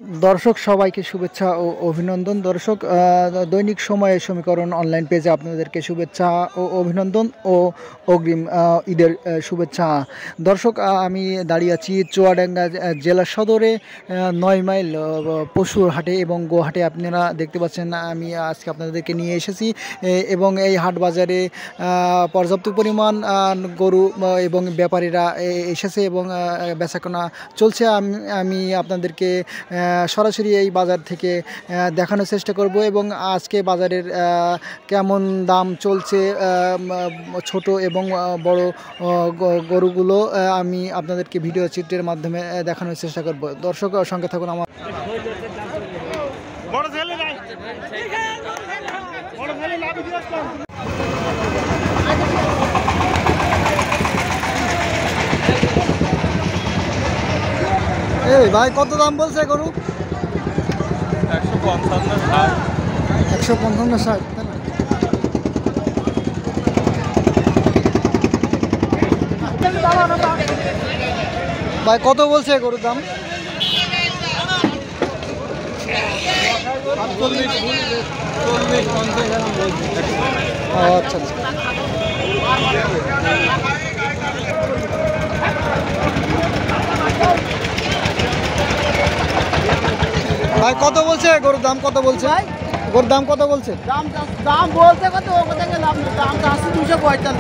দর্শক সবাইকে শুভেচ্ছা ও অভিনন্দন। দর্শক দৈনিক সময়ের সমীকরণ অনলাইন পেজে আপনাদেরকে শুভেচ্ছা ও অভিনন্দন ও অগ্রিম ঈদের শুভেচ্ছা। দর্শক আমি দাঁড়িয়ে আছি চুয়াডাঙ্গা জেলা সদরে ৯ মাইল পশুর হাটে এবং গোহাটে। আপনারা দেখতে পাচ্ছেন আমি আজকে আপনাদেরকে নিয়ে এসেছি এবং এই হাট বাজারে পর্যাপ্ত পরিমাণ গরু এবং ব্যাপারীরা এসেছে এবং বেচাকেনা চলছে। আমি আপনাদেরকে সরাসরি এই বাজার থেকে দেখানোর চেষ্টা করব এবং আজকে বাজারের কেমন দাম চলছে ছোট এবং বড় গরুগুলো আমি আপনাদেরকে ভিডিও চিত্রের মাধ্যমে দেখানোর চেষ্টা করব। দর্শক সঙ্গে থাকুন। আমার এই ভাই কত দাম বলছে গরু? 155-60। ভাই কত বলছে গরুর দাম? আচ্ছা আচ্ছা। ভাই কত বলছে গরুর দাম? কত বলছে গরুর দাম? কত বলছে? দাম বলছে কত? দামটা আছে 245।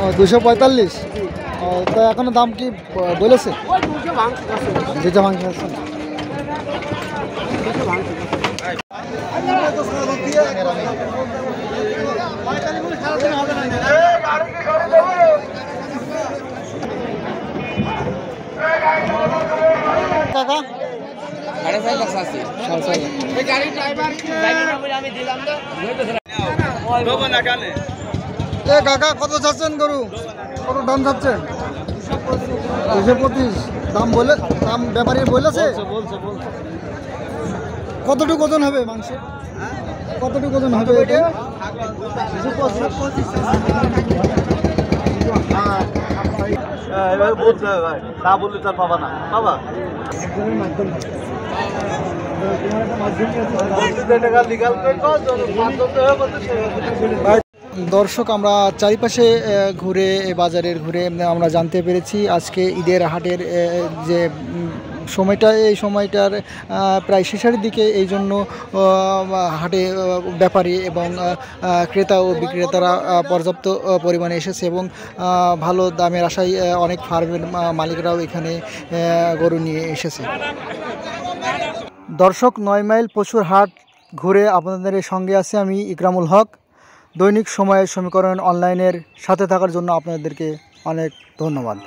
ও 245। ও তো এখনো দাম কি বলেছে? 200 ভাঙছে আছে। কাকা কাকা কত চাচ্ছেন গরু? কত দাম চাচ্ছেন? 225 দাম বলে? দাম ব্যাপারী বলেছে? কতটুকু ওজন হবে মাংস? কতটুকু ওজন হবে? দর্শক আমরা চারিপাশে ঘুরে বাজারের ঘুরে আমরা জানতে পেরেছি আজকে ঈদের হাটের যে সময়টা, এই সময়টার প্রায় শেষের দিকে, এই জন্য হাটে ব্যাপারী এবং ক্রেতা ও বিক্রেতারা পর্যাপ্ত পরিমাণে এসেছে এবং ভালো দামের আশায় অনেক ফার্মের মালিকরাও এখানে গরু নিয়ে এসেছে। দর্শক ৯ মাইল পশুর হাট ঘুরে আপনাদের সঙ্গে আছে আমি ইকরামুল হক। দৈনিক সময়ের সমীকরণ অনলাইনের সাথে থাকার জন্য আপনাদেরকে অনেক ধন্যবাদ।